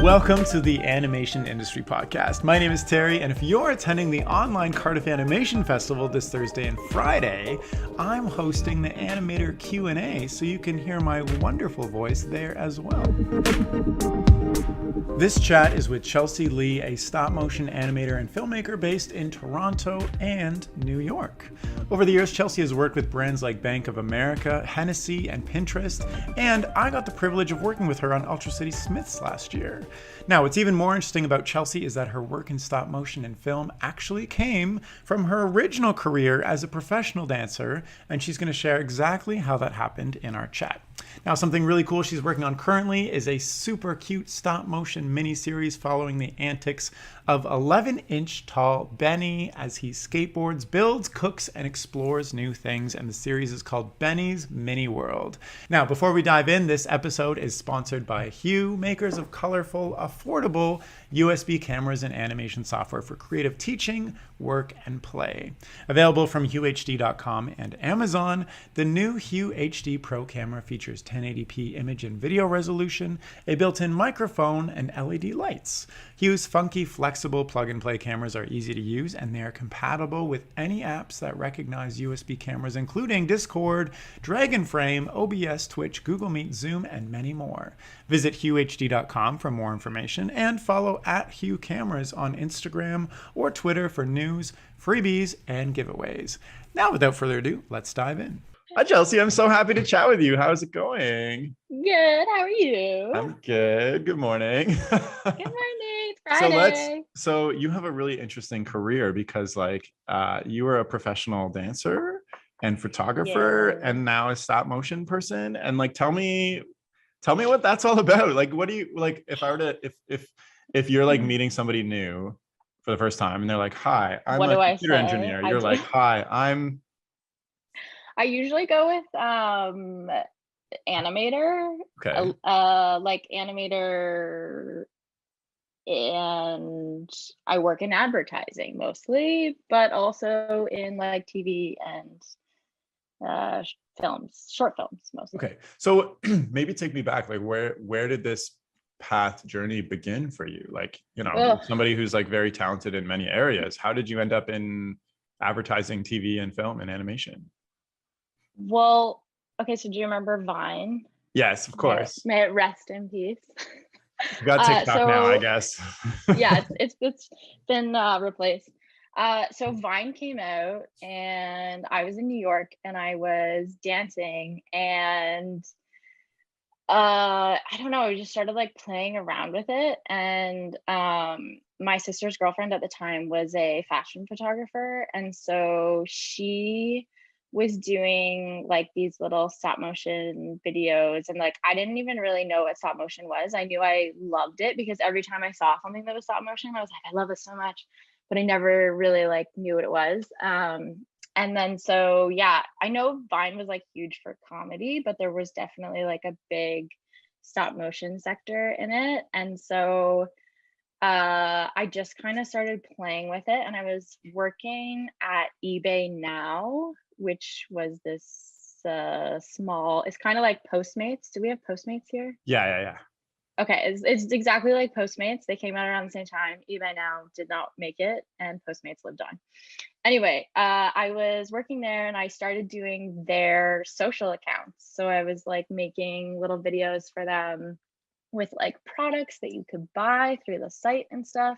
Welcome to the Animation Industry Podcast. My name is Terry, and if you're attending the online Cardiff Animation Festival this Thursday and Friday, I'm hosting the Animator Q&A, so you can hear my wonderful voice there as well. This chat is with Chelsea Lee, a stop-motion animator and filmmaker based in Toronto and New York. Over the years, Chelsea has worked with brands like Bank of America, Hennessy, and Pinterest, and I got the privilege of working with her on Ultra City Smiths last year. Now, what's even more interesting about Chelsea is that her work in stop motion and film actually came from her original career as a professional dancer, and she's going to share exactly how that happened in our chat. Now, something really cool she's working on currently is a super cute stop motion miniseries following the antics of 11-inch tall Benny as he skateboards, builds, cooks, and explores new things, and the series is called Benny's Mini World. Now, before we dive in, this episode is sponsored by Hue, makers of colorful, affordable USB cameras and animation software for creative teaching, work, and play. Available from huehd.com and Amazon, the new Hue HD Pro camera features 1080p image and video resolution, a built-in microphone, and LED lights. Hue's funky, flexible plug-and-play cameras are easy to use, and they are compatible with any apps that recognize USB cameras, including Discord, Dragon Frame, OBS, Twitch, Google Meet, Zoom, and many more. Visit huehd.com for more information, and follow @Hue Cameras on Instagram or Twitter for news, freebies, and giveaways. Now, without further ado, let's dive in. Hi, Chelsea. I'm so happy to chat with you. How's it going? Good. How are you? I'm good. Good morning. Good morning. It's Friday. So you have a really interesting career because you were a professional dancer and photographer and now a stop motion person. And tell me what that's all about. What do you if I were to if you're meeting somebody new for the first time and they're like, "Hi, I'm a computer engineer." You're like, "Hi, I'm..." I usually go with animator. Okay. Animator, and I work in advertising mostly, but also in TV and films, short films mostly. Okay. So maybe take me back. Where did this path journey begin for you? Somebody who's very talented in many areas. How did you end up in advertising, TV and film and animation? Well, okay, so do you remember Vine? Yes, of course. May it rest in peace. You got TikTok now, I guess. Yeah, it's been replaced. So Vine came out and I was in New York and I was dancing and I don't know, I just started playing around with it. And my sister's girlfriend at the time was a fashion photographer, and so she was doing these little stop motion videos, and I didn't even really know what stop motion was. I knew I loved it because every time I saw something that was stop motion, I was like, I love this so much, but I never really knew what it was. And then so yeah, I know Vine was huge for comedy, but there was definitely a big stop motion sector in it. And so I just kind of started playing with it, and I was working at eBay Now, which was this small, it's kind of like Postmates. Do we have Postmates here? Yeah. Okay, it's exactly like Postmates. They came out around the same time. eBay Now did not make it, and Postmates lived on. Anyway, I was working there and I started doing their social accounts. So I was making little videos for them with products that you could buy through the site and stuff.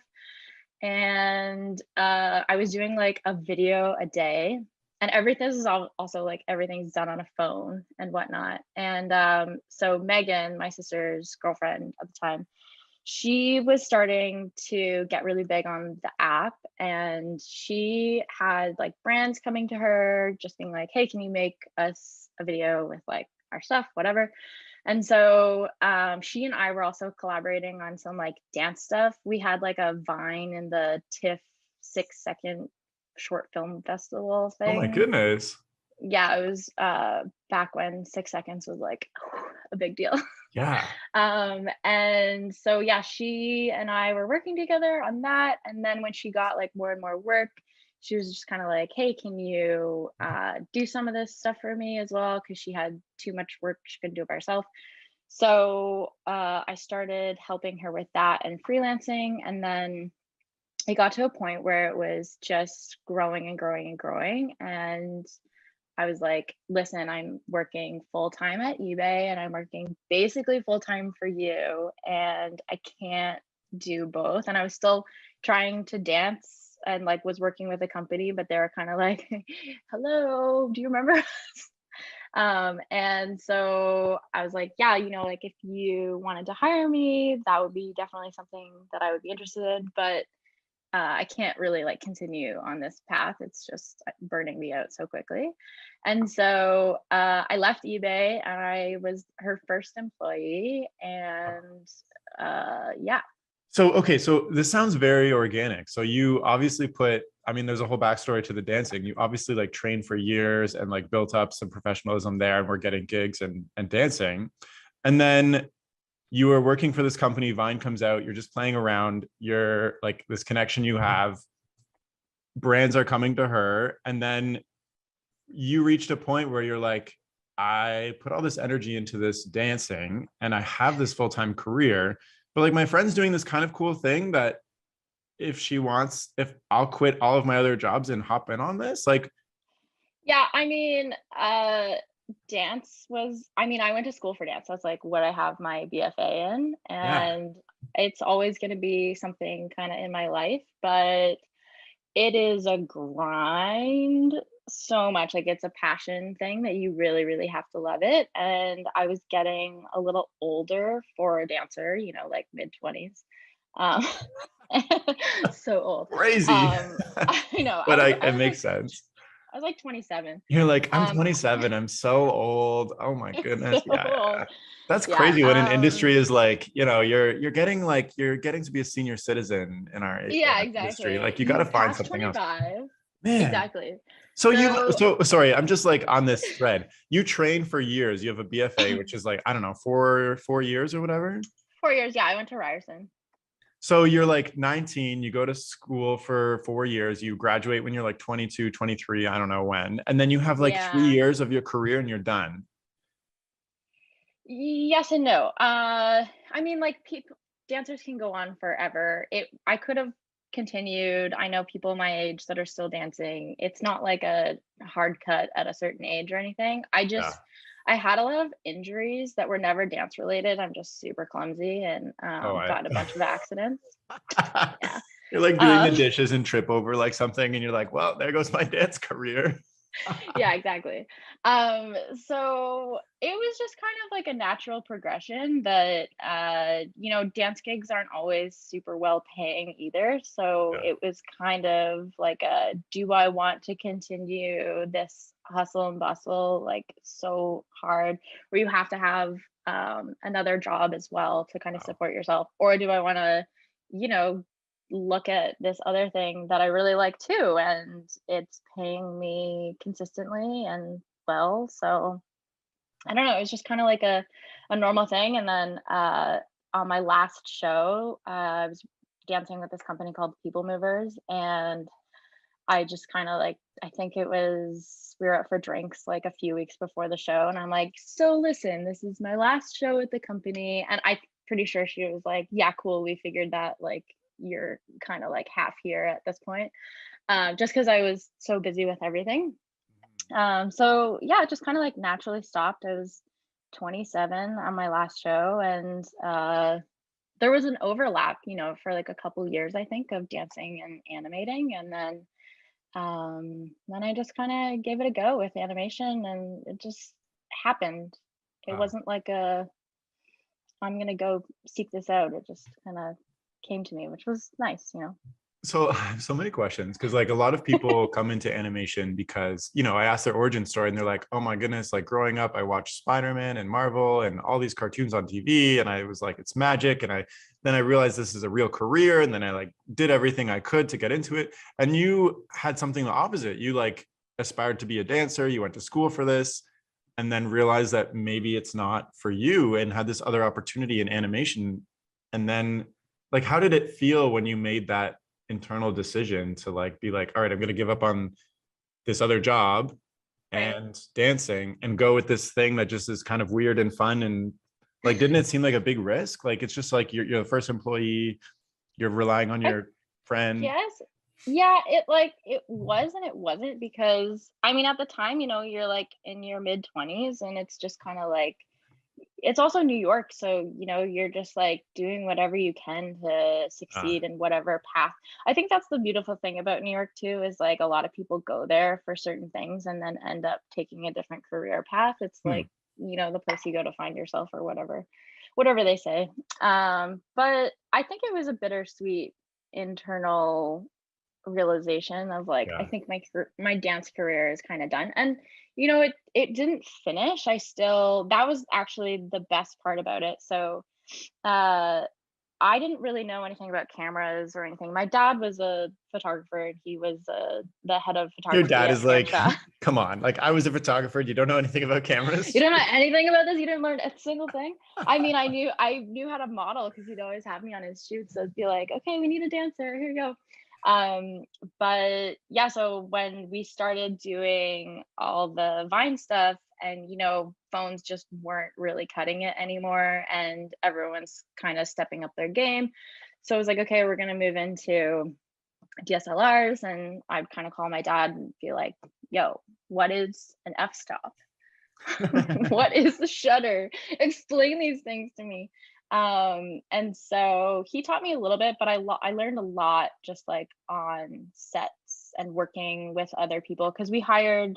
And I was doing a video a day, and everything is also everything's done on a phone and whatnot. And so Megan, my sister's girlfriend at the time, she was starting to get really big on the app, and she had brands coming to her just being like, hey, can you make us a video with our stuff, whatever. And so she and I were also collaborating on some dance stuff. We had a Vine in the TIFF 6-second short film festival thing. Oh my goodness. Yeah, it was back when 6 seconds was a big deal. Yeah. And so yeah, she and I were working together on that. And then when she got more and more work, she was just kind of like, hey, can you do some of this stuff for me as well? Because she had too much work, she couldn't do it by herself. So I started helping her with that and freelancing. And then it got to a point where it was just growing and growing and growing. And I was like, listen, I'm working full time at eBay and I'm working basically full time for you. And I can't do both. And I was still trying to dance and like was working with a company, but they were kind of like, hello, do you remember? And so I was like, yeah, like if you wanted to hire me, that would be definitely something that I would be interested in. But I can't really like continue on this path. It's just burning me out so quickly. And so I left eBay and I was her first employee. And yeah. So, okay, so this sounds very organic. So you obviously I mean, there's a whole backstory to the dancing. You obviously like trained for years and like built up some professionalism there and we're getting gigs and dancing. And then you were working for this company, Vine comes out, you're just playing around, you're like this connection you have, brands are coming to her. And then you reached a point where you're like, I put all this energy into this dancing and I have this full-time career, but like my friend's doing this kind of cool thing that if I'll quit all of my other jobs and hop in on this, like, Yeah, I mean, dance was, I mean, I went to school for dance. That's like what I have my BFA in, yeah. and it's always going to be something kind of in my life, but it is a grind so much. Like it's a passion thing that you really, really have to love it. And I was getting a little older for a dancer, like mid-20s. Um, so old. Crazy. I know. But I it was makes like sense. I was like 27. You're like, I'm Um, 27. I'm so old. Oh my so goodness. old. Yeah. That's Yeah. crazy when an industry is like, you're getting to be a senior citizen in our Yeah, industry. exactly. Like you got to find Past something else. 25. Man. Exactly. So So sorry, I'm just like on this thread. You train for years. You have a BFA, which is like, I don't know, four years or whatever. 4 years. Yeah, I went to Ryerson. So you're like 19, you go to school for 4 years, you graduate when you're like 22, 23, I don't know when. And then you have like three Yeah. years of your career and you're done. Yes and no. I mean, like people, dancers can go on forever. I could have continued. I know people my age that are still dancing. It's not like a hard cut at a certain age or anything. Yeah. I had a lot of injuries that were never dance related. I'm just super clumsy and Oh, got in a bunch of accidents. Yeah. you're like doing the Um, dishes and trip over like something, and you're like, well, there goes my dance career. yeah, exactly. So it was just kind of like a natural progression, but dance gigs aren't always super well paying either. So Yeah. it was kind of like a, do I want to continue this hustle and bustle like so hard where you have to have another job as well to kind of Wow. support yourself, or do I want to, you know, look at this other thing that I really like too, and it's paying me consistently and well. So I don't know, it was just kind of like a normal thing. And then on my last show, I was dancing with this company called People Movers, and I just kind of like, I think it was, we were out for drinks like a few weeks before the show, and I'm like, so listen, this is my last show with the company. And I pretty sure she was like, yeah, cool, we figured that like you're kind of like half here at this point. Just because I was so busy with everything. So yeah, it just kind of like naturally stopped. I was 27 on my last show, and there was an overlap, for like a couple years, I think, of dancing and animating. And then I just kind of gave it a go with animation, and it just happened. It Wow. wasn't like I'm gonna go seek this out. It just kind of came to me, which was nice. So I have so many questions because like a lot of people come into animation because I asked their origin story and they're like, oh my goodness, like growing up I watched Spider-Man and Marvel and all these cartoons on TV and I was like, it's magic. And I realized this is a real career, and then I like did everything I could to get into it. And you had something the opposite. You like aspired to be a dancer, you went to school for this, and then realized that maybe it's not for you and had this other opportunity in animation. And then like how did it feel when you made that internal decision to like be like, all right, I'm going to give up on this other job Right. and dancing and go with this thing that just is kind of weird and fun and Like, didn't it seem like a big risk? Like, it's just like you're the first employee, you're relying on I your friend. guess, yeah, it like it was and it wasn't, because I mean at the time, you're like in your mid 20s, and it's just kind of like, it's also New York, so you're just like doing whatever you can to Uh, succeed in whatever path. I think that's the beautiful thing about New York too, is like a lot of people go there for certain things and then end up taking a different career path. It's hmm. like, the place you go to find yourself, or whatever they say. But I think it was a bittersweet internal realization of like, I Yeah. think my dance career is kind of done. And it didn't finish. I still That was actually the best part about it. So uh I didn't really know anything about cameras or anything. My dad was a photographer, and he was the head of Your photography dad at is like, Fanshawe. come on. Like, I was a photographer. You don't know anything about You cameras? don't know anything about this? You didn't learn a single thing? I mean, I knew how to model because he'd always have me on his shoots. So it'd be like, okay, we need a dancer. Here you go. Um, but yeah, so when we started doing all the Vine stuff, and phones just weren't really cutting it anymore, and everyone's kind of stepping up their game. So I was like, okay, we're gonna move into DSLRs, and I'd kind of call my dad and be like, yo, what is an f-stop? What is the shutter? Explain these things to me. And so he taught me a little bit, but I learned a lot just like on sets and working with other people, because we hired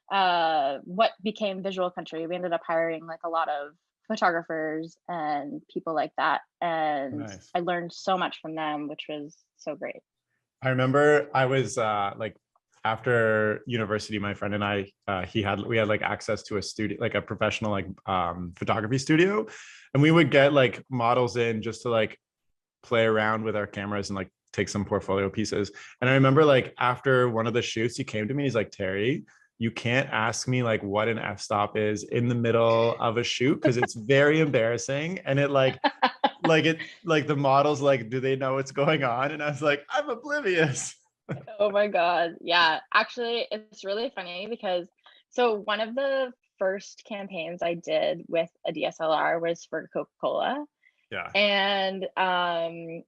what became Visual Country. We ended up hiring like a lot of photographers and people like that, and Nice. I learned so much from them, which was so great. I remember I was like after university, my friend and I, we had like access to a studio, like a professional like photography studio, and we would get like models in just to like play around with our cameras and like take some portfolio pieces. And I remember like after one of the shoots, he came to me, he's like, Terry, you can't ask me like what an f-stop is in the middle of a shoot because it's very embarrassing, and it like the models like, do they know what's going on? And I was like, I'm oblivious. Oh my God. Yeah. Actually, it's really funny because so one of the first campaigns I did with a DSLR was for Coca-Cola. Yeah. And I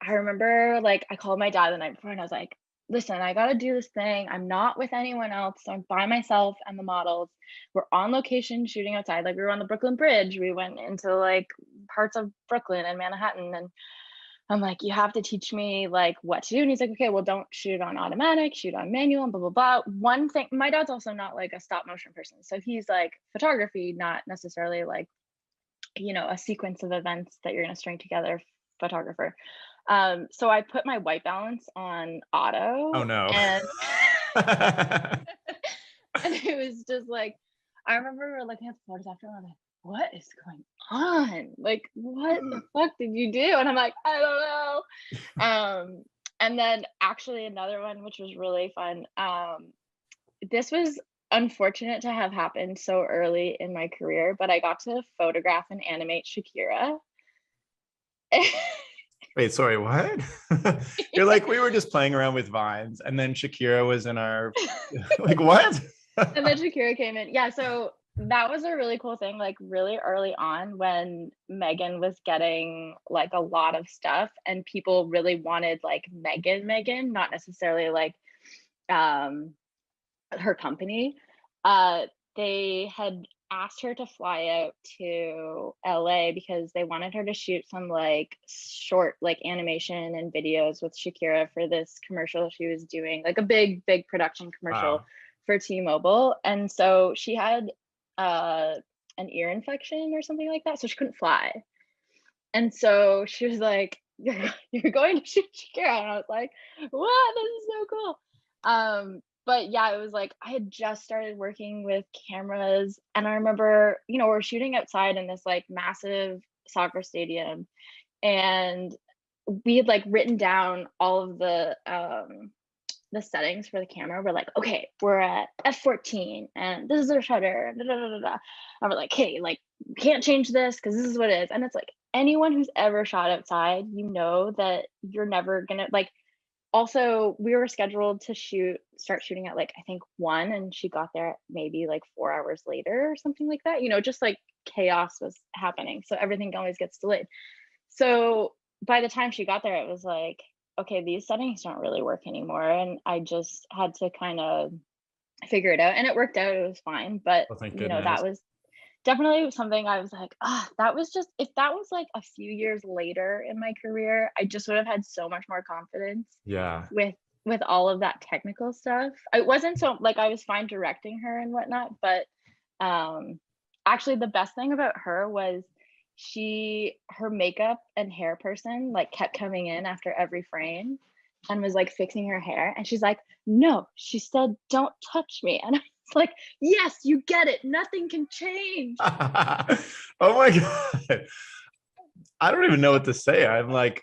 remember like I called my dad the night before, and I was like, listen, I gotta do this thing. I'm not with anyone else. So I'm by myself and the models. We're on location shooting outside. Like we were on the Brooklyn Bridge. We went into like parts of Brooklyn and Manhattan, and I'm like, you have to teach me like what to do. And he's like, okay, well, don't shoot on automatic, shoot on manual, and blah, blah, blah. One thing, my dad's also not like a stop motion person. So he's like photography, not necessarily like, a sequence of events that you're going to string together photographer. So I put my white balance on Oh auto, no. and and it was just like, I remember we were looking at the photos after, and I was like, what is going on? Like, what the fuck did you do? And I'm like, I don't know. And then actually another one, which was really fun. This was unfortunate to have happened so early in my career, but I got to photograph and animate Shakira. Wait, sorry, what? You're like, we were just playing around with vines, and then Shakira was in our like what? And then Shakira came in. Yeah, so that was a really cool thing, like really early on when Megan was getting like a lot of stuff, and people really wanted like Megan, not necessarily like um her company. They had asked her to fly out to LA because they wanted her to shoot some like short like animation and videos with Shakira for this commercial she was doing, like a big production commercial Wow. for T-Mobile. And so she had uh an ear infection or something like that, so she couldn't fly. And so she was like, you're going to shoot Shakira. And I was like, what? This is so cool. But yeah, it was like I had just started working with cameras. And I remember, we're shooting outside in this like massive soccer stadium. And we had like written down all of the settings for the camera. We're like, okay, we're at f14 and this is our shutter. Da, da, da, da, da. And we're like, hey, like, can't change this because this is what it is. And it's like anyone who's ever shot outside, that you're never gonna like. Also, we were scheduled to start shooting at like I think 1, and she got there maybe like 4 hours later or something like that. Just like chaos was happening. So everything always gets delayed. So by the time she got there, it was like, okay, these settings don't really work anymore. And I just had to kind of figure it out. And it worked out, it was fine. But, Oh, thank you know, that goodness. was definitely something I was like, ah, that was just, if that was like a few years later in my career, I just would have had so much more confidence Yeah. with all of that technical stuff. I wasn't so like, I was fine directing her and whatnot, but um actually the best thing about her was her makeup and hair person like kept coming in after every frame and was like fixing her hair, and she's like, no, she said don't touch me, and I was like, yes, you get it, nothing can change. Oh my God. I don't even know what to say. I'm like,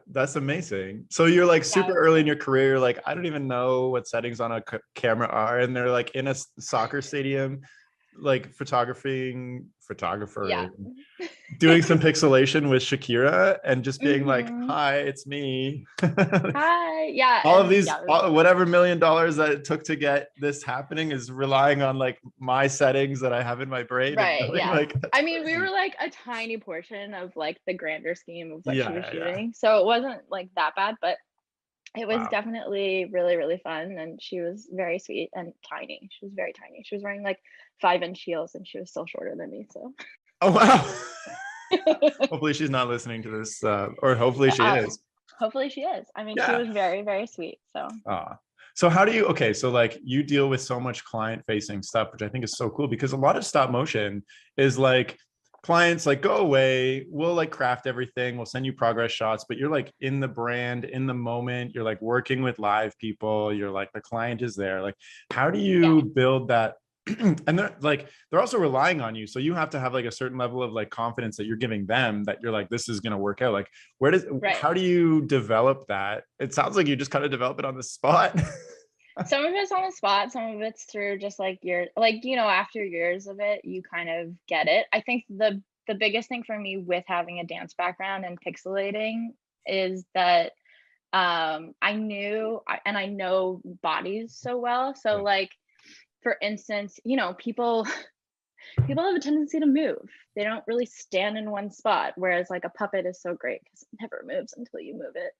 that's amazing. So you're like Yeah, super early in your career. You're like, I don't even know what settings on a camera are. And they're like in a soccer stadium, like photographer yeah. doing some pixelation with Shakira and just being like, Hmm. hi, it's me. Hi, yeah, All of and these, yeah, it was whatever $1 million that it took to get this happening is relying on like my settings that I have in my brain and right, knowing yeah. like, that's I mean, we crazy. were like a tiny portion of like the grander scheme of what she was Yeah, yeah. shooting, so it wasn't like that bad, but it was Wow. definitely really, really fun, and she was very sweet and tiny. She was very tiny. She was wearing like 5-inch heels, and she was still shorter than me. So, Oh wow. Hopefully she's not listening to this, or hopefully she uh, is. hopefully she is. I mean, she Yeah. was very, very sweet. So, So how do you, okay, so like you deal with so much client facing stuff, which I think is so cool because a lot of stop motion is like clients like go away, we'll like craft everything, we'll send you progress shots, but you're like in the brand, in the moment, you're like working with live people, you're like the client is there. Like, how do yeah, you build that? And they're also relying on you. So you have to have like a certain level of like confidence that you're giving them that you're like, this is gonna work out. Like right. how do you develop that? It sounds like you just kind of develop it on the spot. Some of it's on the spot, some of it's through just like after years of it, you kind of get it. I think the biggest thing for me with having a dance background and pixelating is that I know bodies so well. So Yeah. like for instance, people have a tendency to move. They don't really stand in one spot, whereas like a puppet is so great because it never moves until you move it.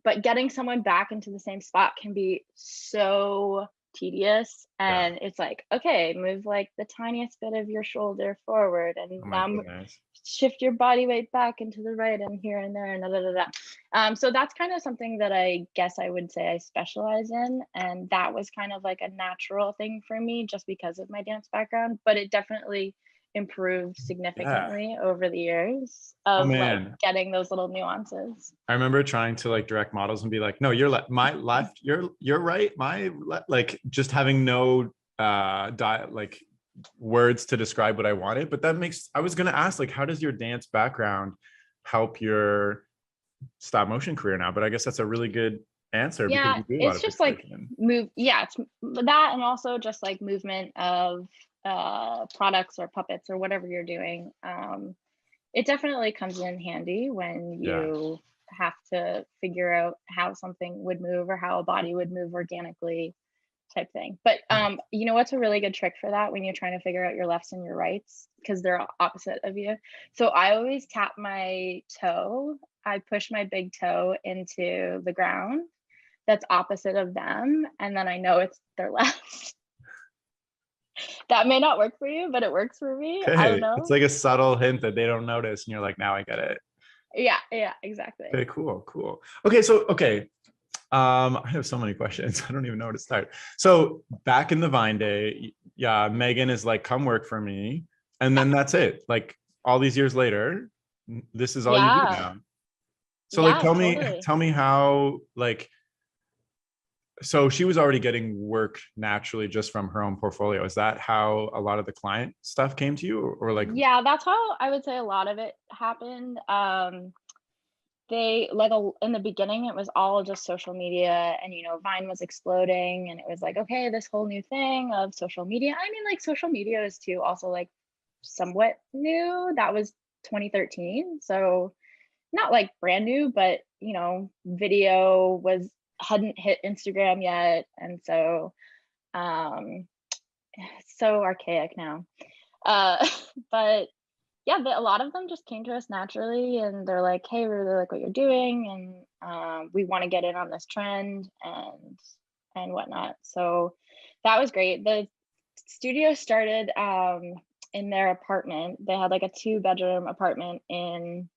But getting someone back into the same spot can be so tedious, Yeah. and it's like, okay, move like the tiniest bit of your shoulder forward, Oh and my now goodness. shift your body weight back into the right and here and there and da, da, da, da. So that's kind of something that I guess I would say I specialize in, and that was kind of like a natural thing for me just because of my dance background, but it definitely improved Yeah. significantly over the years Oh of like man. getting those little nuances. I remember trying to like direct models and be like, no, you're my left, you're right, like just having no like words to describe what I wanted. But that makes I was gonna ask, like, how does your dance background help your stop motion career now? But I guess that's a really good answer because Yeah, you do a lot it's of just like pixelation. it's that, and also just like movement of products or puppets or whatever you're doing. It definitely comes in handy when Yeah. you have to figure out how something would move or how a body would move organically, type thing. But you know what's a really good trick for that when you're trying to figure out your lefts and your rights because they're opposite of you. So I always tap my toe. I push my big toe into the ground that's opposite of them, and then I know it's their left. That may not work for you, but it works for me. I don't Okay. It's know. like a subtle hint that they don't notice, and you're like, now I get it. Yeah, yeah, exactly. Okay, cool. Okay, so okay. I have so many questions. I don't even know where to start. So back in the Vine day, yeah, Megan is like, come work for me. And Yeah, then that's it. Like all these years later, this is all you do yeah, now. So like yeah, totally. tell me how like so she was already getting work naturally just from her own portfolio. Is that how a lot of the client stuff came to you or like Yeah, that's how I would say a lot of it happened. They like in the beginning, it was all just social media, and Vine was exploding, and it was like, okay, this whole new thing of social media. I mean, like social media is too also like somewhat new. That was 2013, so not like brand new, but video was hadn't hit Instagram yet, and so um, it's so archaic now. But yeah, a lot of them just came to us naturally, and they're like, "Hey, we really like what you're doing, and we want to get in on this trend and whatnot." So that was great. The studio started in their apartment. They had like a 2-bedroom apartment in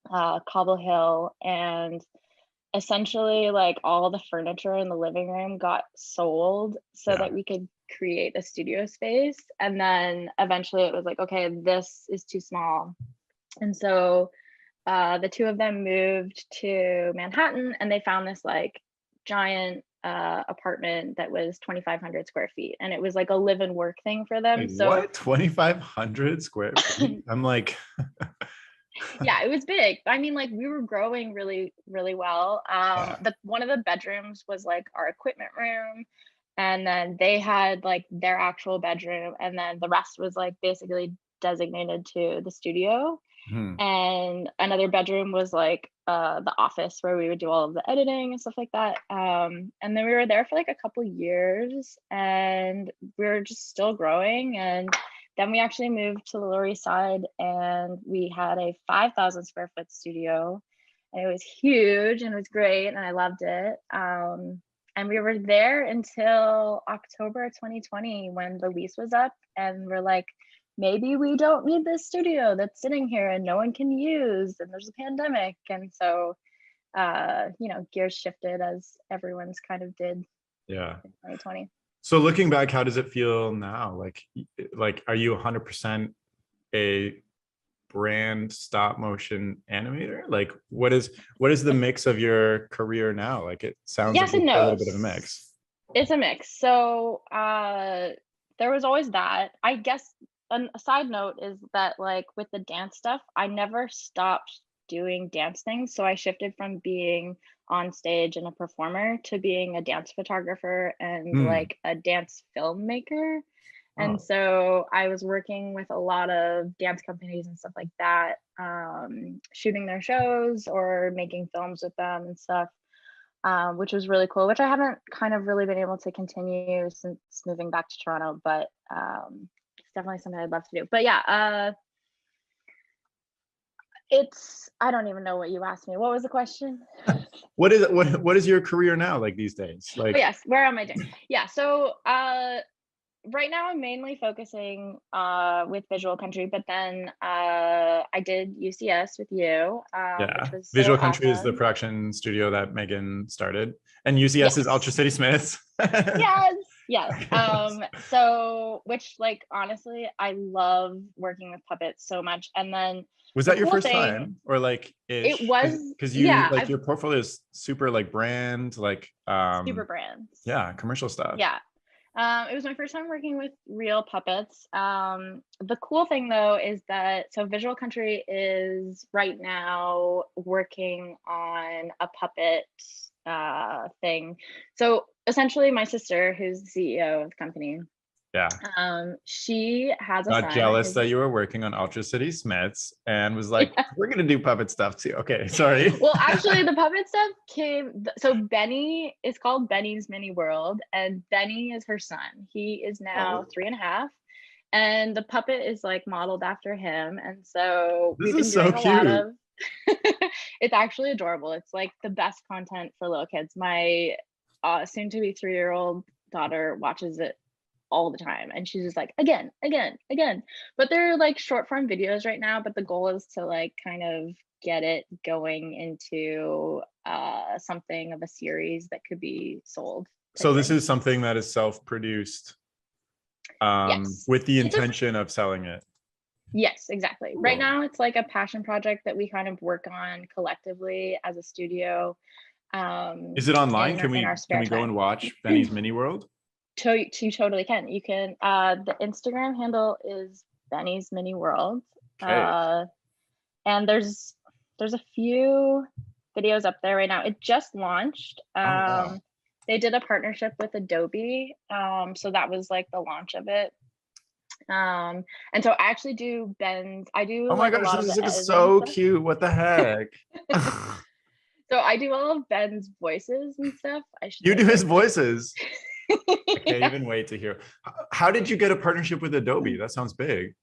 Cobble Hill, and essentially like all the furniture in the living room got sold so Yeah. that we could create a studio space. And then eventually it was like, okay, this is too small. And so the two of them moved to Manhattan, and they found this like giant apartment that was 2,500 square feet, and it was like a live and work thing for them. Wait, So what? 2,500 square feet? I'm like, yeah, it was big. I mean, like we were growing really, really well. yeah. The one of the bedrooms was like our equipment room, and then they had like their actual bedroom, and then the rest was like basically designated to the studio. Hmm. And another bedroom was like the office where we would do all of the editing and stuff like that. And then we were there for like a couple years, and we were just still growing. And then we actually moved to the Lower East Side, and we had a 5,000 square foot studio, and it was huge and it was great, and I loved it. And we were there until October 2020 when the lease was up, and we're like, maybe we don't need this studio that's sitting here and no one can use, and there's a pandemic. And so gears shifted as everyone's kind of did Yeah. in 2020. So looking back, how does it feel now? Like, are you 100% a brand stop motion animator? Like, what is the mix of your career now? Like, it sounds like Yes and it's a no. little bit of a mix. It's a mix. So there was always that. I guess a side note is that like with the dance stuff, I never stopped doing dance things. So I shifted from being on stage and a performer to being a dance photographer and Hmm. like a dance filmmaker. And Oh, so I was working with a lot of dance companies and stuff like that, shooting their shows or making films with them and stuff, which was really cool, which I haven't kind of really been able to continue since moving back to Toronto, but it's definitely something I'd love to do. But yeah, I don't even know what you asked me. What was the question? what is your career now like these days? Oh Like, yes, where am I doing? Yeah, so right now I'm mainly focusing with visual country, but then I did UCS with you, which yeah, was so Visual Country is the awesome. production studio that Megan started, and UCS is Ultra Yes. City Smiths. Yes, yes. Okay. So which like honestly, I love working with puppets so much. And then Was the that your cool first thing, time, or like it ish? was, Because you yeah, like I've your portfolio is super like brand, like super brands. yeah, commercial stuff. Yeah. It was my first time working with real puppets. The cool thing though is that so Visual Country is right now working on a puppet thing. So essentially my sister, who's the CEO of the company, Yeah. she has a Got son. jealous His that you were working on Ultra City Smiths and was like, we're gonna do puppet stuff too. Okay, sorry. Well, actually, the puppet stuff came. So Benny is called Benny's Mini World, and Benny is her son. He is now Oh, 3.5, and the puppet is like modeled after him. And so this we've been is so doing a lot cute. of. It's actually adorable. It's like the best content for little kids. My soon-to-be 3-year-old daughter watches it all the time, and she's just like again, again, again. But they're like short form videos right now, but the goal is to like kind of get it going into something of a series that could be sold type So this thing. is something that is self-produced Yes, with the it's a intention of selling it. yes, exactly. Right Cool. now it's like a passion project that we kind of work on collectively as a studio, Is it online? in our Can spare we go and time. watch Benny's Mini World? You totally can. You can the Instagram handle is Benny's Mini World. Okay. uh and there's a few videos up there right now. It just launched. Oh wow. They did a partnership with Adobe, so that was like the launch of it. And so I actually do Ben's. I do Oh my like a gosh, lot of this the is like editing so stuff. cute. What the heck? So I do all of Ben's voices and stuff. I should You say do his voices. voices. I can't Yeah. even wait to hear. How did you get a partnership with Adobe? That sounds big.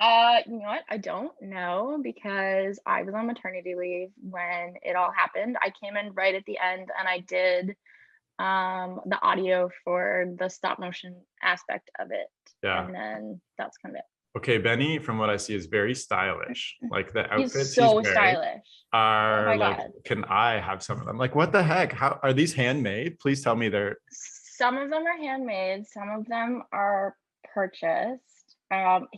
You know what? I don't know because I was on maternity leave when it all happened. I came in right at the end and I did the audio for the stop motion aspect of it. Yeah. And then that's kind of Okay, Benny, from what I see, is very stylish. it. Like the He's outfits he's so wearing stylish. Oh are my like, God. can I have some of them? Like, what the heck? How are these handmade? Please tell me they're. Some of them are handmade, some of them are purchased.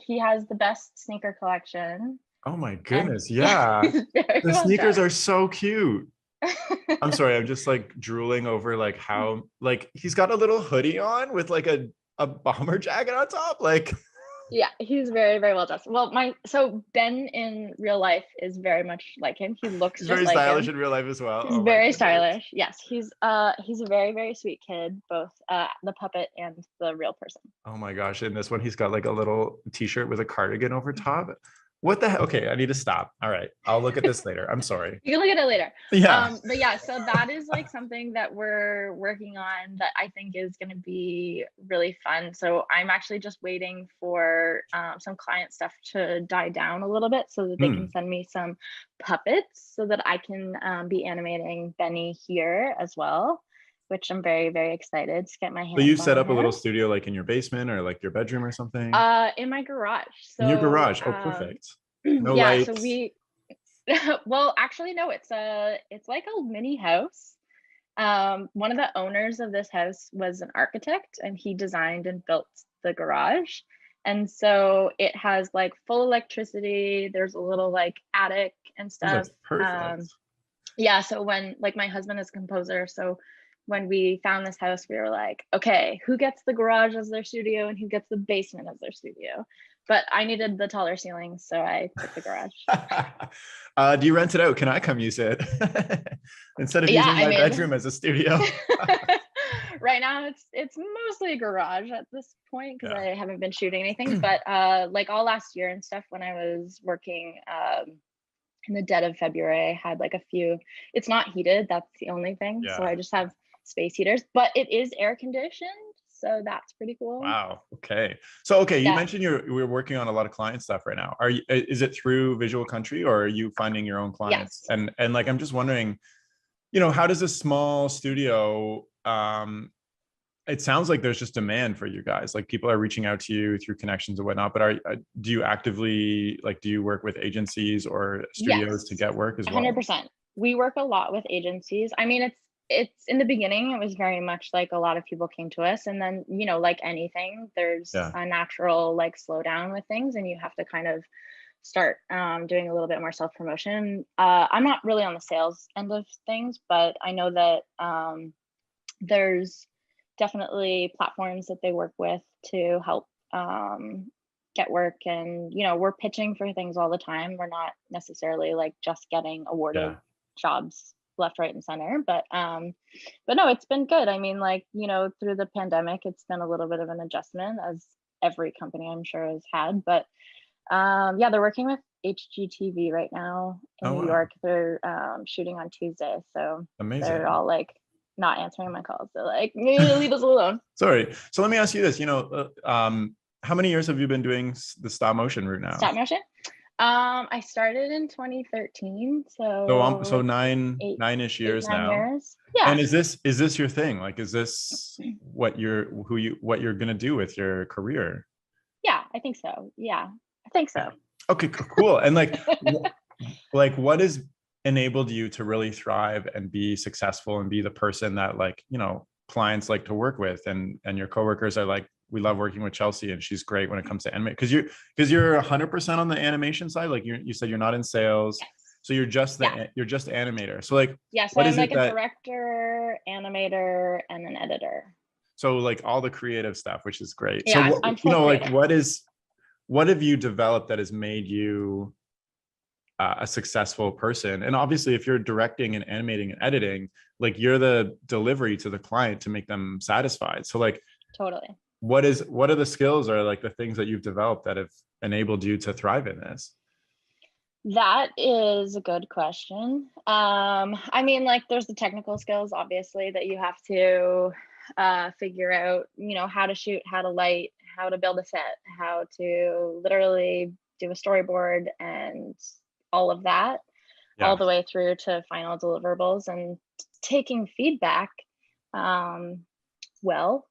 He has the best sneaker collection Oh my and goodness, yeah. he's very The well sneakers dressed. are so cute. I'm sorry, I'm just like drooling over like how like he's got a little hoodie on with like a bomber jacket on top. Like Yeah, he's very, very well dressed. Well, so Ben in real life is very much like him. He looks he's just very like stylish him. in real life as well. He's Oh my very goodness. stylish. Yes, he's a very, very sweet kid, both the puppet and the real person. Oh my gosh. In this one, he's got like a little t-shirt with a cardigan over top. What the heck? Okay, I need to stop. All right. I'll look at this later. I'm sorry. You can look at it later. Yeah. But yeah, so that is like something that we're working on that I think is going to be really fun. So I'm actually just waiting for some client stuff to die down a little bit so that they can Hmm. send me some puppets so that I can be animating Benny here as well, which I'm very, very excited to get my So you hands set on up a here. little studio like in your basement or like your bedroom or something? In my garage. In your So garage. Oh, perfect. No yeah, so lights. we well, actually, no, it's like a mini house. One of the owners of this house was an architect and he designed and built the garage. And so it has like full electricity. There's a little like attic and Oh, stuff. that's perfect. Yeah, so when like my husband is a composer, so when we found this house, we were like, okay, who gets the garage as their studio and who gets the basement as their studio? But I needed the taller ceilings, so I took the garage. Do you rent it out? Can I come use it instead of Yeah, using I my mean, bedroom as a studio? right now it's mostly a garage at this point because Yeah. I haven't been shooting anything. But like all last year and stuff, when I was working in the dead of February, I had like a few. It's not heated, that's the only thing. So Yeah. I just have space heaters, but it is air conditioned, so that's pretty cool. Wow. Okay. So, okay, you Yeah. mentioned we're working on a lot of client stuff right now. Are you, is it through Visual Country or are you finding your own clients? Yes. And like, I'm just wondering, how does a small studio, it sounds like there's just demand for you guys. Like people are reaching out to you through connections and whatnot, but do you actively, like, do you work with agencies or studios to Yes. get work as well? 100%. We work a lot with agencies. I mean, it's in the beginning, it was very much like a lot of people came to us, and then, like anything, there's Yeah. a natural like slowdown with things, and you have to kind of start doing a little bit more self promotion. I'm not really on the sales end of things, but I know that there's definitely platforms that they work with to help get work, and we're pitching for things all the time. We're not necessarily like just getting awarded Yeah. jobs left, right, and center, but no, it's been good. I mean, like, through the pandemic, it's been a little bit of an adjustment, as every company I'm sure has had. But yeah, they're working with HGTV right now in Oh, New wow. York. They're shooting on Tuesday, so they're Amazing. all like not answering my calls. They're like, leave us alone. Sorry. So let me ask you this, how many years have you been doing the stop motion route now? Stop motion. I started in 2013, So so so like nine eight, nine-ish eight, years nine now. years. Yeah, And is this your thing? Like, is this what you're gonna do with your career? yeah, I think so. Yeah, I think Yeah. so. Okay, cool. And like, what has enabled you to really thrive and be successful and be the person that, like, clients like to work with, and your coworkers are like, we love working with Chelsea and she's great when it comes to anime, because you're 100% on the animation side. Like you said, you're not in sales, Yes. so you're just Yeah. animator. So like, Yeah. So what I'm is like it a that director, animator, and an editor. so like all the creative stuff, which is great. So Yeah, what, I'm full like, creative. what have you developed that has made you a successful person? And obviously, if you're directing and animating and editing, like, you're the delivery to the client to make them satisfied. So like, Totally. what are the skills or like the things that you've developed that have enabled you to thrive in this? That is a good question. I mean, like, there's the technical skills, obviously, that you have to figure out, how to shoot, how to light, how to build a set, how to literally do a storyboard and all of that, all Yeah. the way through to final deliverables and taking feedback um, well,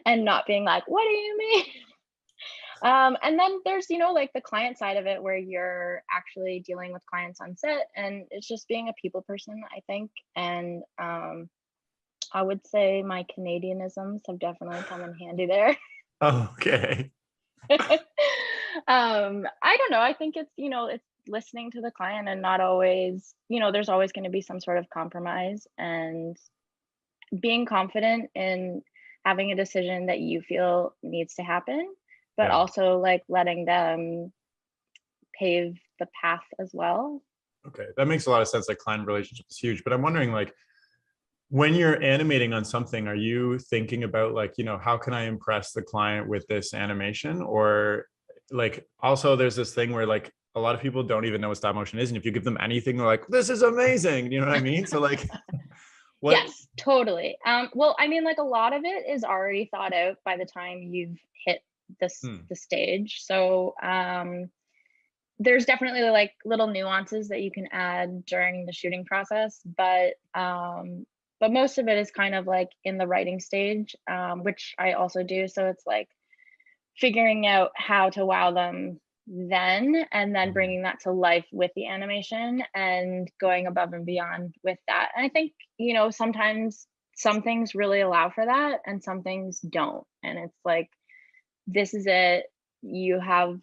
and not being like, what do you mean? And then there's, like the client side of it where you're actually dealing with clients on set, and it's just being a people person, I think. And I would say my Canadianisms have definitely come in handy there. Oh, okay. I don't know. I think it's listening to the client and not always, there's always going to be some sort of compromise, and being confident in having a decision that you feel needs to happen, but Yeah. also like letting them pave the path as well. Okay. That makes a lot of sense. Like client relationship is huge, but I'm wondering like when you're animating on something, are you thinking about like, how can I impress the client with this animation? Or like also there's this thing where like a lot of people don't even know what stop motion is. And if you give them anything, they're like, this is amazing. You know what I mean? So like what? Yes, totally. Well, I mean, like a lot of it is already thought out by the time you've hit the stage. So there's definitely like little nuances that you can add during the shooting process, but most of it is kind of like in the writing stage, which I also do. So it's like figuring out how to wow them then, and then bringing that to life with the animation and going above and beyond with that. And I think, sometimes some things really allow for that and some things don't. And it's like, this is it. You have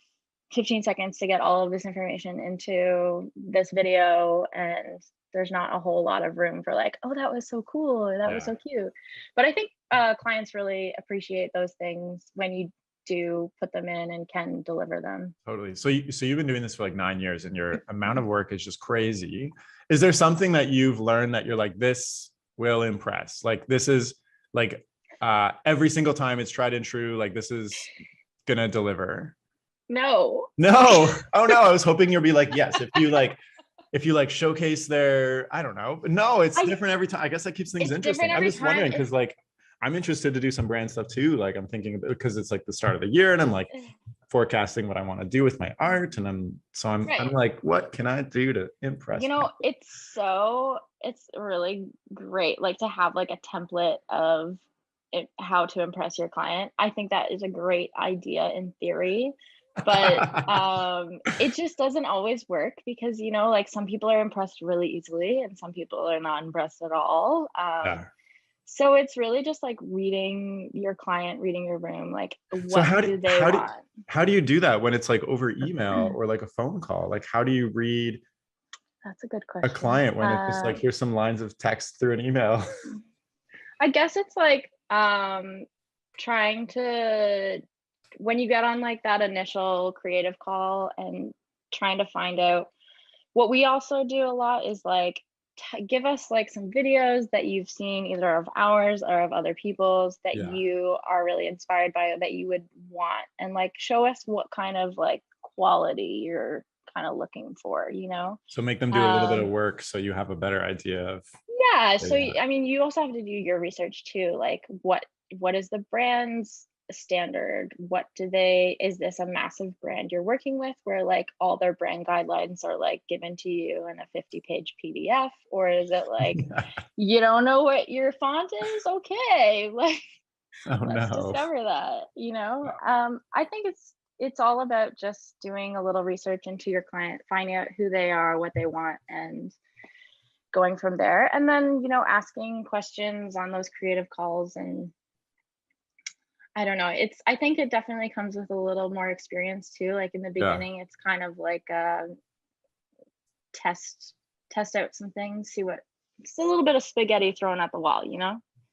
15 seconds to get all of this information into this video, and there's not a whole lot of room for like, oh, that was so cool, or that was Yeah, so cute. But I think clients really appreciate those things when you do put them in and can deliver them. totally. So you've been doing this for like 9 years and your amount of work is just crazy. Is there something that you've learned that you're like, this will impress? Like this is like every single time it's tried and true, like this is gonna deliver. No. No. Oh no, I was hoping you'd be like, yes, if you like showcase their, I don't know. No, it's I different every time. I guess that keeps things It's different interesting. I'm every just time. wondering because like I'm interested to do some brand stuff too. Like I'm thinking because it's like the start of the year and I'm like forecasting what I want to do with my art. And I'm Right. like, what can I do to impress people? It's really great like to have like a template of how to impress your client. I think that is a great idea in theory, but it just doesn't always work because like some people are impressed really easily and some people are not impressed at all. Yeah. So it's really just like reading your client, reading your room, like So what how do do they how do want? how do you do that when it's like over email or like a phone call? Like how do you read That's a good a question. client when it's just like here's some lines of text through an email? I guess it's like trying to, when you get on like that initial creative call and trying to find out, what we also do a lot is like give us like some videos that you've seen either of ours or of other people's that Yeah. you are really inspired by or that you would want, and like show us what kind of like quality you're kind of looking for, So make them do a little bit of um work so you have a better idea of yeah, where so you are. I mean you also have to do your research too, like what is the brand's standard, what do they, is this a massive brand you're working with where like all their brand guidelines are like given to you in a 50-page PDF, or is it like you don't know what your font is, okay, like Oh let's no. discover that, I think it's all about just doing a little research into your client, finding out who they are, what they want, and going from there, and then asking questions on those creative calls. And I don't know, I think it definitely comes with a little more experience too, like in the Yeah. beginning it's kind of like test test out some things, see what, it's a little bit of spaghetti thrown at the wall,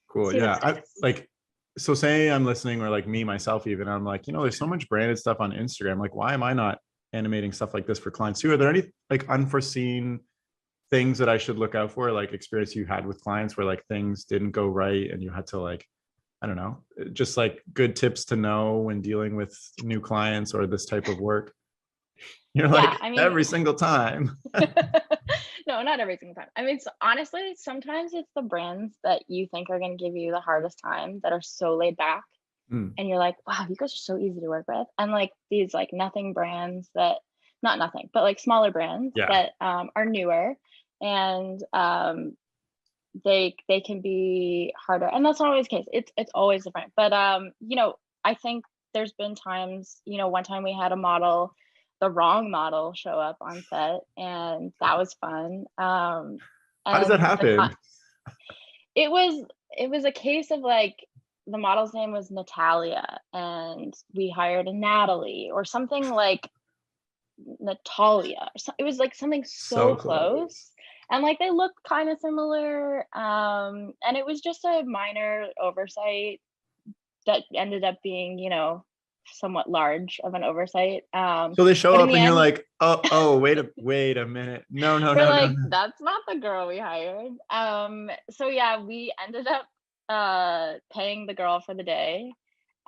Cool. see what Yeah. I sticks. like so say I'm listening or like me myself even I'm like, there's so much branded stuff on Instagram. Like, why am I not animating stuff like this for clients too? Are there any like unforeseen things that I should look out for, like experience you had with clients where like things didn't go right and you had to like, I don't know, just like good tips to know when dealing with new clients or this type of work? You're Yeah, like I mean, every single time. no, not every single time. I mean, honestly, sometimes it's the brands that you think are going to give you the hardest time that are so laid back. Mm. and you're like, wow, you guys are so easy to work with. And like these like nothing brands that, not nothing, but like smaller brands Yeah. that are newer, and they can be harder. And that's not always the case. It's always different. But you know, I think there's been times, you know, one time we had a model, the wrong model show up on set, and that was fun. How does that And happen? it was it was a case of like the model's name was Natalia, and we hired a Natalie or something like Natalia. So it was like something So so close. close. And like they looked kind of similar. And it was just a minor oversight that ended up being, you know, somewhat large of an oversight. So they show But in up the and you're end, like, oh, wait a minute. No, no, we're no, no, like, no. that's not the girl we hired. So yeah, we ended up paying the girl for the day.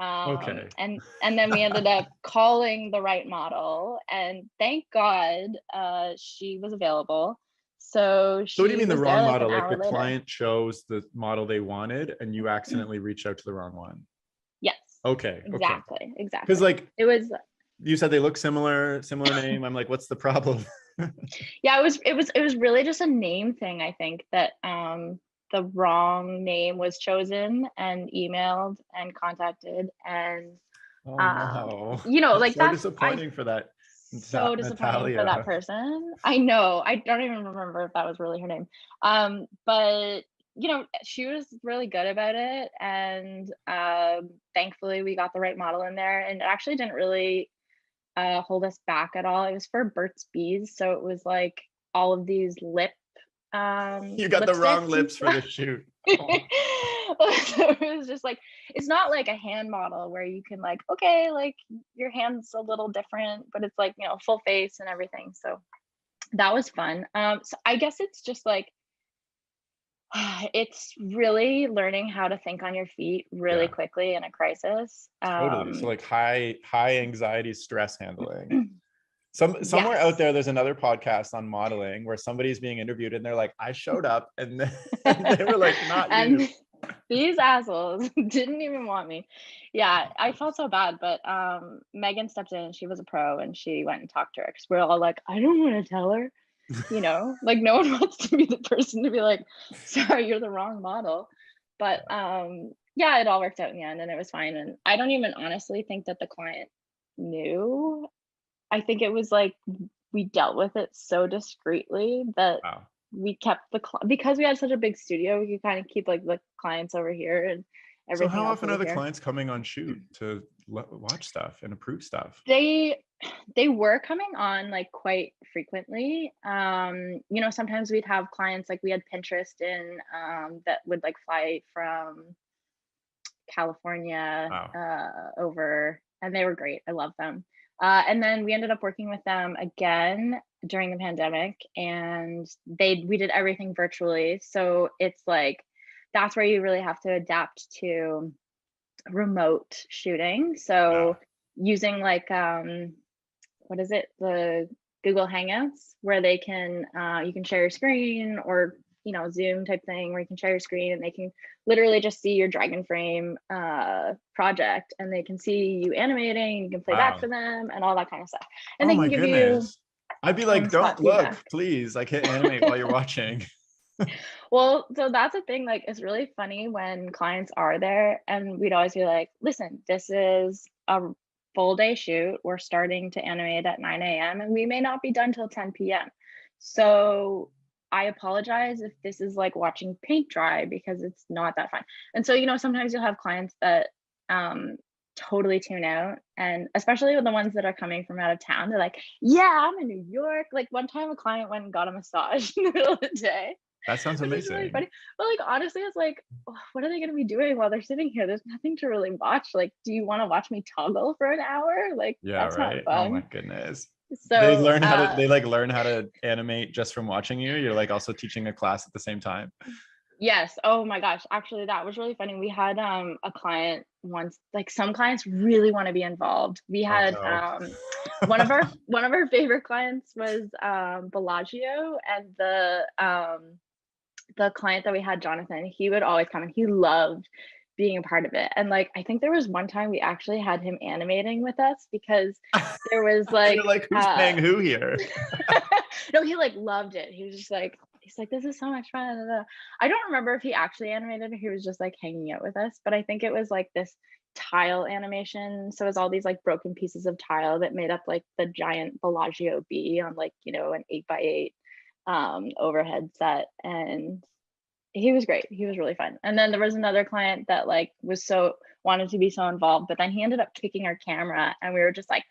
Okay. And then we ended up calling the right model, and thank God she was available. So So what do you she mean the was there wrong like an model? Like the hour later. client chose the model they wanted and you accidentally reached out to the wrong one. Yes, Okay, okay. exactly, Because exactly. like It was, you said they look similar name. I'm like, what's the problem? yeah, it was really just a name thing. I think that the wrong name was chosen and emailed and contacted, and Oh um no. you know, That's like so that's I disappointing for that so disappointing for that Natalia. person. I know, I don't even remember if that was really her name. But you know, she was really good about it, and thankfully we got the right model in there, and it actually didn't really hold us back at all. It was for Burt's Bees, so it was like all of these You got the wrong lipsticks and lips for stuff. the shoot. Oh. So it was just like, it's not like a hand model where you can like, okay, like your hand's a little different, but it's like, you know, full face and everything. So that was fun. So I guess it's just like it's really learning how to think on your feet really Yeah, quickly in a crisis. totally. So like high anxiety stress handling. Somewhere out Yes. there, there's another podcast on modeling where somebody's being interviewed and they're like, I showed up and and they were like, not you. And these assholes didn't even want me. Yeah, I felt so bad, but Megan stepped in. She was a pro, and she went and talked to her because we're all like, I don't want to tell her, you know, like no one wants to be the person to be like, sorry, you're the wrong model. But yeah, it all worked out in the end, and it was fine. And I don't even honestly think that the client knew. I think it was like we dealt with it so discreetly that Wow. we kept because we had such a big studio, we could kind of keep like the clients over here and So everything how else often over are the here. clients coming on shoot to watch stuff and approve stuff? They they were coming on like quite frequently. You know, sometimes we'd have clients like we had Pinterest in that would like fly from California Wow. over, and they were great. I love them. And then we ended up working with them again during the pandemic, and we did everything virtually. So it's like that's where you really have to adapt to remote shooting. Yeah. So using like what is it, the Google Hangouts, where they can you can share your screen, or you know, Zoom type thing where you can share your screen and they can literally just see your dragon frame project, and they can see you animating, you can play back Wow. for them and all that kind of stuff, and Oh they my can give you goodness. I'd be on like, the spot don't look, feedback. please. I can't animate while you're watching. Well, so that's the thing, like it's really funny when clients are there, and we'd always be like, listen, this is a full day shoot. We're starting to animate at 9 a.m. and we may not be done till 10 p.m. So I apologize if this is like watching paint dry, because it's not that fun. And so, you know, sometimes you'll have clients that um totally tune out, and especially with the ones that are coming from out of town, they're like, yeah, I'm in New York. Like one time a client went and got a massage in the middle of the day, That sounds which is really amazing. funny. But like honestly, it's like, what are they gonna be doing while they're sitting here? There's nothing to really watch. Like, do you want to watch me toggle for an hour? Like, Yeah, that's not right. Oh my fun. goodness. So They like learn how to animate just from watching you. You're like also teaching a class at the same time. yes. Oh my gosh. Actually, that was really funny. We had a client once, like some clients really want to be involved. We Oh had no. one of our favorite clients was Bellagio, and the client that we had, Jonathan, he would always come, and he loved being a part of it. And like, I think there was one time we actually had him animating with us because there was You're like, like, who's paying who here? no, he like loved it. He was just like, he's like, this is so much fun. I don't remember if he actually animated or he was just like hanging out with us, but I think it was like this tile animation. So it was all these like broken pieces of tile that made up like the giant Bellagio bee on like, you know, an 8x8 overhead set. And he was great. He was really fun. And then there was another client that like was so wanted to be so involved, but then he ended up kicking our camera and we were just like,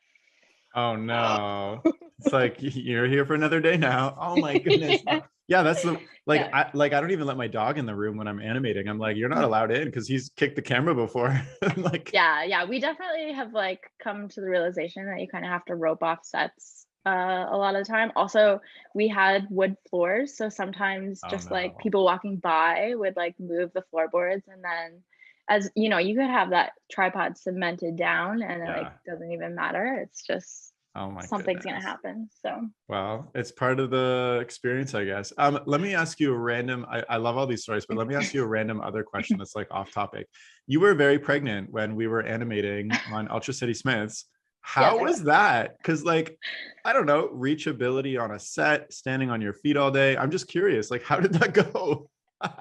Oh no. It's like, you're here for another day now. Oh my goodness. Yeah, that's the like yeah. I don't even let my dog in the room when I'm animating. I'm like, you're not allowed in because he's kicked the camera before. Like, Yeah, we definitely have like come to the realization that you kind of have to rope off sets a lot of the time. Also, we had wood floors, so sometimes oh just like no. people walking by would like move the floorboards, and then as you know, you could have that tripod cemented down and it like Yeah. doesn't even matter. It's just Oh my something's gonna goodness. happen. So Well, it's part of the experience, I guess. Let me ask you a random, I love all these stories, but let me ask you a random other question that's like off topic. You were very pregnant when we were animating on Ultra City Smiths. yes, How I was. was that? Because like, I don't know, reachability on a set, standing on your feet all day. I'm just curious, like, how did that go?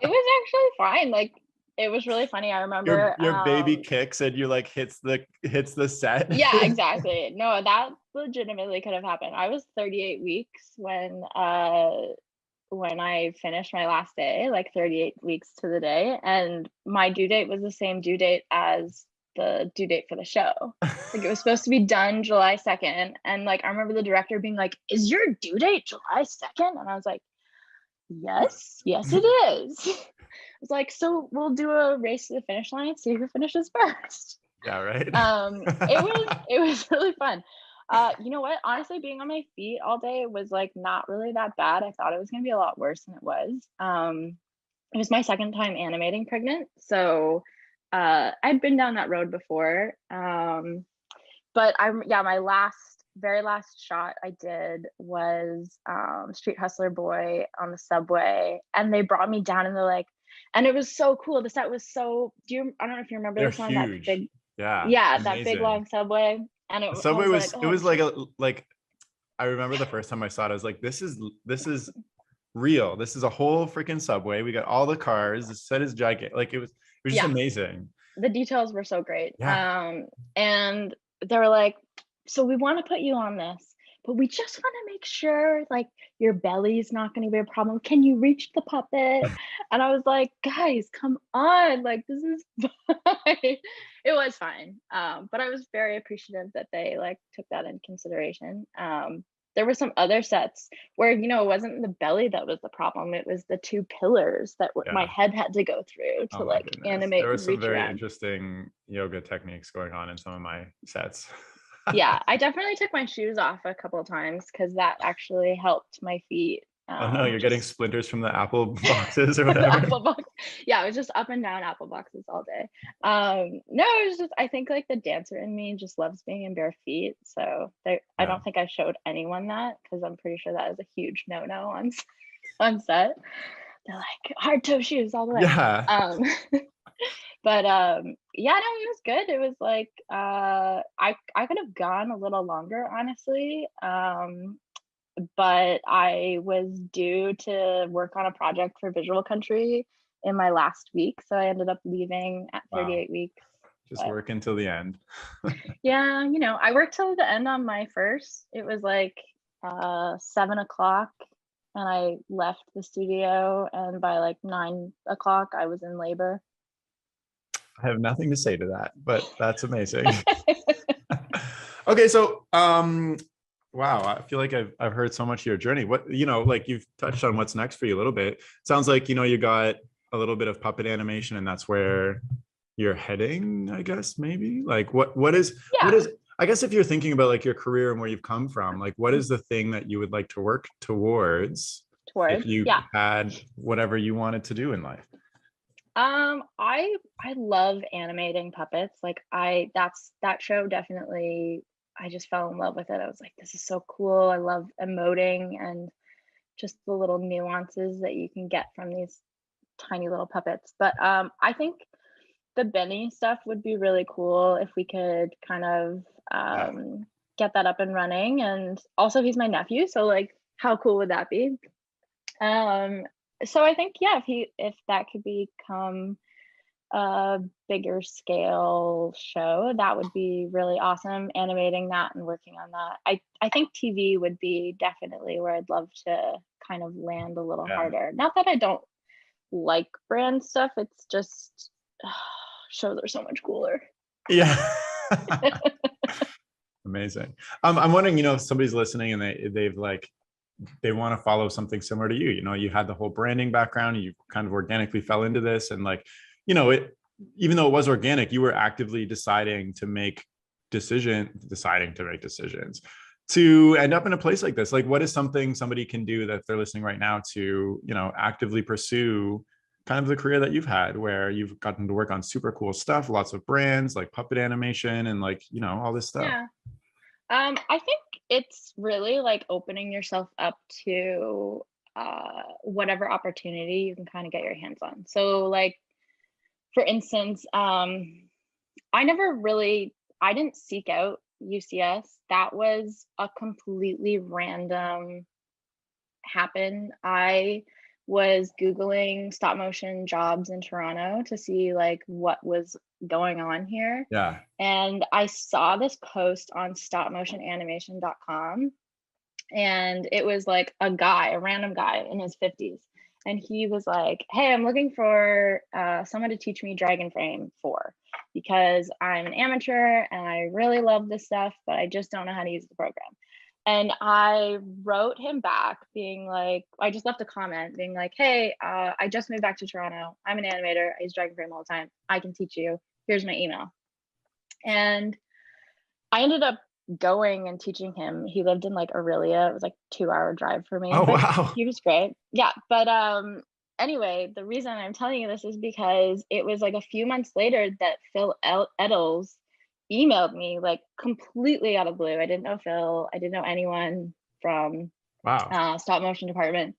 It was actually fine. Like it was really funny. I remember Your baby kicks and you like hits the set. yeah, exactly. No, that legitimately could have happened. I was 38 weeks when I finished my last day, like 38 weeks to the day, and my due date was the same due date as the due date for the show. Like it was supposed to be done July 2nd, and like I remember the director being like, "Is your due date July 2nd?" And I was like, "Yes, it is." I was like, "So we'll do a race to the finish line, see who finishes first." Yeah, right. It was really fun. You know what? Honestly, being on my feet all day was like not really that bad. I thought it was gonna be a lot worse than it was. It was my second time animating pregnant, so I'd been down that road before. But yeah, my very last shot I did was Street Hustler Boy on the subway, and they brought me down, and they're like, and it was so cool. The set was so. I don't know if you remember They're this one, that huge. big, Yeah, yeah, that big amazing. long subway, and The I subway was like, was, it oh was like shit. a like I remember the first time I saw it, I was like, this is real. This is a whole freaking subway. We got all the cars. The set is gigantic. Like it was just Yeah, amazing. the details were so great. Yeah. And they were like, so we want to put you on this, but we just want to make sure like your belly's not going to be a problem. Can you reach the puppet? And I was like, guys, come on, like this is fine. It was fine. But I was very appreciative that they like took that in consideration. There were some other sets where it wasn't the belly that was the problem, it was the two pillars that my Yeah. head had to go through Oh to my like goodness. There animate was and some reach very around. interesting yoga techniques going on in some of my sets. Yeah, I definitely took my shoes off a couple of times because that actually helped my feet. Oh no, you're getting Just splinters from the apple boxes or the whatever. apple box. Yeah, it was just up and down apple boxes all day. No, it was just I think like the dancer in me just loves being in bare feet. So I Yeah. don't think I showed anyone that because I'm pretty sure that is a huge no-no on set. They're like hard toe shoes all the way. Yeah. Um, but yeah, no, it was good. It was like I could have gone a little longer, honestly. But I was due to work on a project for Visual Country in my last week, so I ended up leaving at Wow. 38 weeks. Just But work until the end. yeah, I worked till the end on my first. It was like 7 o'clock, and I left the studio, and by like 9 o'clock, I was in labor. I have nothing to say to that, but that's amazing. Okay, so wow, I feel like I've heard so much of your journey. What, like you've touched on what's next for you a little bit. Sounds like, you got a little bit of puppet animation and that's where you're heading, I guess, maybe. Like what is Yeah, I guess if you're thinking about like your career and where you've come from, like what is the thing that you would like to work towards if towards you yeah. had whatever you wanted to do in life? I love animating puppets. Like that show definitely I just fell in love with it. I was like, this is so cool. I love emoting and just the little nuances that you can get from these tiny little puppets. But I think the Benny stuff would be really cool if we could kind of Yeah. get that up and running. And also, he's my nephew, so like, how cool would that be? Um, so I think, yeah, if that could become a bigger scale show, that would be really awesome. Animating that and working on that. I think TV would be definitely where I'd love to kind of land a little Yeah. harder. Not that I don't like brand stuff, it's just shows are so much cooler. Yeah. Amazing. I'm wondering, if somebody's listening and they've like, they want to follow something similar to you. You had the whole branding background, you kind of organically fell into this, and like, it, even though it was organic, you were actively deciding to make decisions to end up in a place like this. Like, what is something somebody can do that they're listening right now to, actively pursue kind of the career that you've had, where you've gotten to work on super cool stuff, lots of brands like puppet animation and like, all this stuff. Yeah. I think it's really like opening yourself up to whatever opportunity you can kind of get your hands on. So like, for instance, I didn't seek out UCS. That was a completely random happen. I was Googling stop motion jobs in Toronto to see like what was going on here. Yeah. And I saw this post on stopmotionanimation.com, and it was like a random guy in his 50s. And he was like, hey, I'm looking for someone to teach me Dragon Frame 4 because I'm an amateur and I really love this stuff, but I just don't know how to use the program. And I wrote him back being like, I just left a comment being like, hey, I just moved back to Toronto. I'm an animator. I use Dragon Frame all the time. I can teach you. Here's my email. And I ended up going and teaching him. He lived in like Aurelia. It was like 2-hour drive for me. Oh, but wow. he was great. Yeah. But anyway, the reason I'm telling you this is because it was like a few months later that Phil Eddles emailed me like completely out of blue. I didn't know Phil. I didn't know anyone from Wow. stop motion department.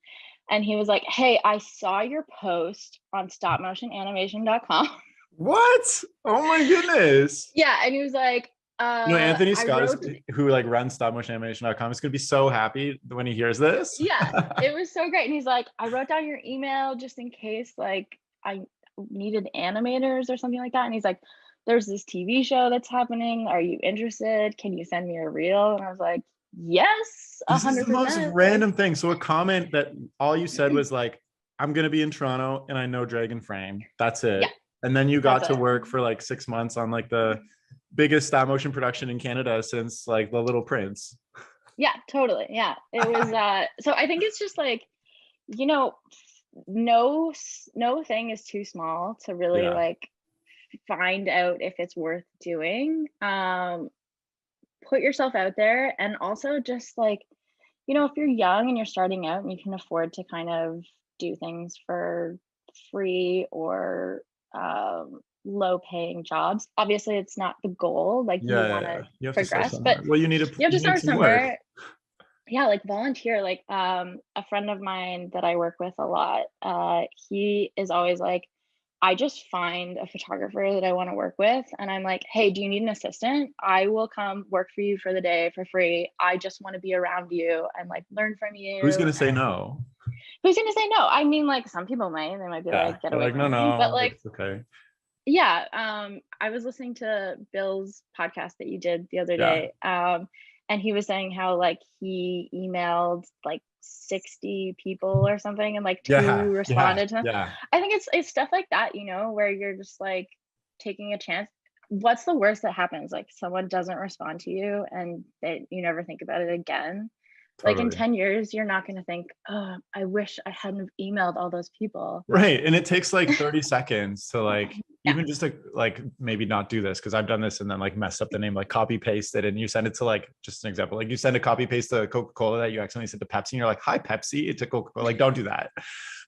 And he was like, hey, I saw your post on stopmotionanimation.com. What? Oh my goodness. Yeah. And he was like, Anthony I Scott wrote who like runs stopmotionanimation.com is going to be so happy when he hears this. yeah, it was so great. And he's like, I wrote down your email just in case like I needed animators or something like that. And he's like, there's this TV show that's happening. Are you interested? Can you send me a reel? And I was like, yes, This is the most 100%. random thing. So a comment that all you said was like, I'm going to be in Toronto and I know Dragon Frame. That's it. Yeah, And then you got that's to it. work for like 6 months on like the biggest stop motion production in Canada since like The Little Prince. Yeah, totally. Yeah. It was so I think it's just like, no thing is too small to really Yeah. like find out if it's worth doing. Put yourself out there, and also just like, if you're young and you're starting out and you can afford to kind of do things for free or low paying jobs, obviously it's not the goal, like you want to You have to start progress, but somewhere. Well, you you have to need start some work. somewhere. Yeah, like volunteer. Like a friend of mine that I work with a lot, he is always like, I just find a photographer that I want to work with, and I'm like, hey, do you need an assistant? I will come work for you for the day for free. I just want to be around you and like learn from Who's you. going to say And no? who's gonna say no? I mean, like some people might, they might be Yeah. like, get They're away like, from me. But no, like, it's okay. yeah, I was listening to Bill's podcast that you did the other Yeah. day. And he was saying how like he emailed like 60 people or something and like two Yeah. responded to him. Yeah. I think it's stuff like that, where you're just like taking a chance. What's the worst that happens? Like someone doesn't respond to you and you never think about it again. Like in Totally. 10 years, you're not going to think, oh, I wish I hadn't emailed all those people. Right. And it takes like 30 seconds to like, Yeah. even just to like maybe not do this, because I've done this and then like messed up the name, like copy paste it and you send it to like, just an example, like you send a copy paste to Coca-Cola that you accidentally sent to Pepsi and you're like, hi Pepsi, it's a Coca-Cola. Like, don't do that.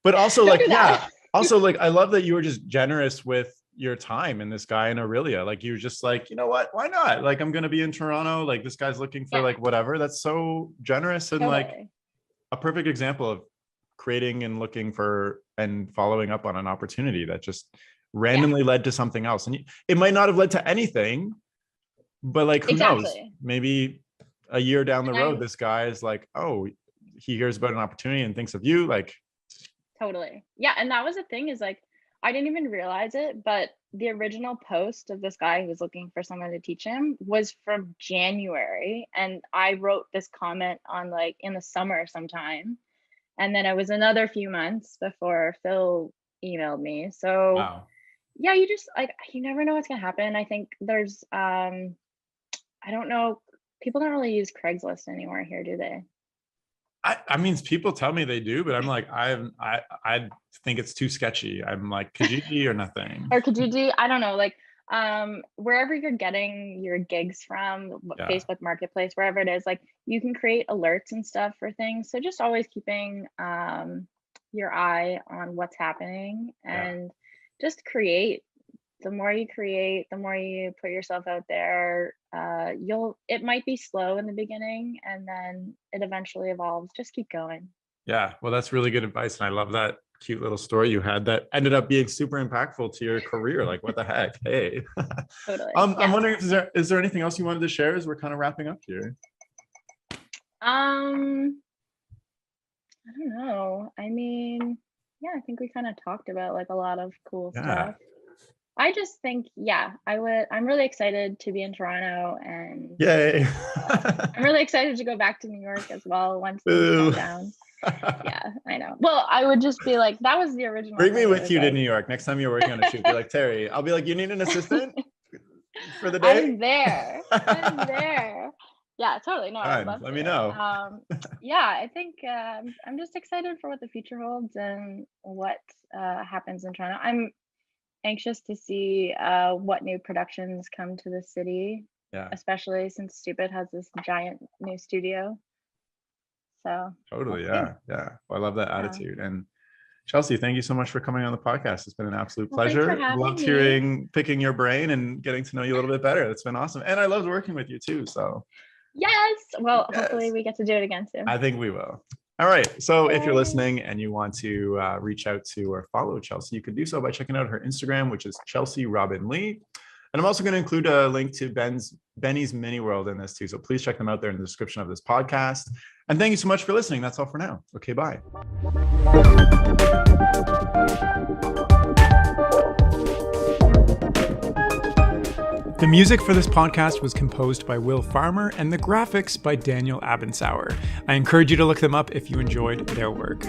But also Don't like, do that. yeah, also like, I love that you were just generous with your time and this guy in Aurelia. Like you were just like, you know what, why not? Like, I'm going to be in Toronto. Like this guy's looking for Yeah, like whatever. That's so generous and like totally. a perfect example of creating and looking for and following up on an opportunity that just randomly led to something else. And it might not have led to anything, but like, who knows? Maybe a year down the road, this guy is like, oh, he hears about an opportunity and thinks of you. Like, totally. Yeah. And that was the thing, is like, I didn't even realize it, but the original post of this guy who was looking for someone to teach him was from January. And I wrote this comment on like in the summer sometime. And then it was another few months before Phil emailed me. So wow. Yeah, you just like, you never know what's gonna happen. I think there's I don't know, people don't really use Craigslist anymore here, do they? I mean, people tell me they do, but I'm like, I think it's too sketchy. I'm like, Kijiji or nothing. Or Kijiji, I don't know, like wherever you're getting your gigs from, Facebook Marketplace, wherever it is, like you can create alerts and stuff for things. So just always keeping your eye on what's happening, and just create. The more you create, the more you put yourself out there, it might be slow in the beginning and then it eventually evolves. Just keep going. Yeah, well, that's really good advice. And I love that cute little story you had that ended up being super impactful to your career. Like, what the heck? Hey. Totally. I'm wondering, is there anything else you wanted to share as we're kind of wrapping up here? I don't know. I mean, yeah, I think we kind of talked about like a lot of cool stuff. I just think, I'm really excited to be in Toronto, and yay. I'm really excited to go back to New York as well once things calm down. Yeah, I know. Well, I would just be like, that was the original. Bring me with you to New York next time you're working on a shoot. Be like, Terry, I'll be like, you need an assistant for the day? I'm there. Yeah, totally. No, let me know. I think I'm just excited for what the future holds and what happens in Toronto. I'm anxious to see what new productions come to the city, especially since Stupid has this giant new studio. So totally, Well, I love that attitude. And Chelsea, thank you so much for coming on the podcast. It's been an absolute pleasure. Loved picking your brain and getting to know you a little bit better. It's been awesome, and I loved working with you too. So hopefully we get to do it again soon. I think we will. All right. So if you're listening and you want to reach out to or follow Chelsea, you can do so by checking out her Instagram, which is Chelsea Robin Lee. And I'm also going to include a link to Benny's Mini World in this too. So please check them out there in the description of this podcast. And thank you so much for listening. That's all for now. Okay, bye. The music for this podcast was composed by Will Farmer and the graphics by Daniel Abensauer. I encourage you to look them up if you enjoyed their work.